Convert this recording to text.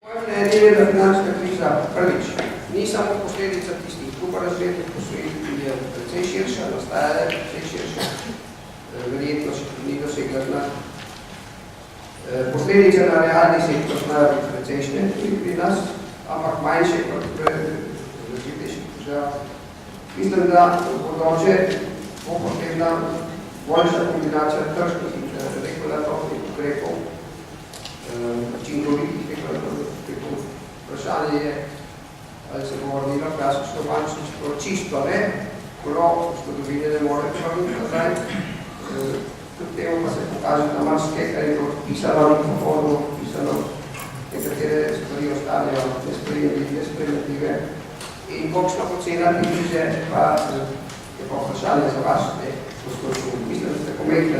Moje mnenje je, da finančna kriza prvič ni samo posledica tistih drugorazrednih posojil, ki je precej širša, nastaja precej širša, verjetno še ni dosegla dna. Posledice na realni sektor znajo biti precejšnje tudi pri nas, ampak manjše kot v razvitejših državah. Mislim, da bodoče bo potrebna boljša kombinacija tržnih in regulatornih ukrepov, učinkovitih regulatornih ukrepov. Vprašanje je, ali se bo vrnila klasično bančništvo čisto ne, kolo zgodovine ne more vrniti nazaj. Tudi temu pa se pokaže na marsikaj, kar je bilo pisano na mikrofonu, pisano, nekatere stvari ostanejo nesprejemljive. In kolikšna pocena krize pa je pa vprašanje za vas, ne, gospodinu. Mislim, da ste pomembni,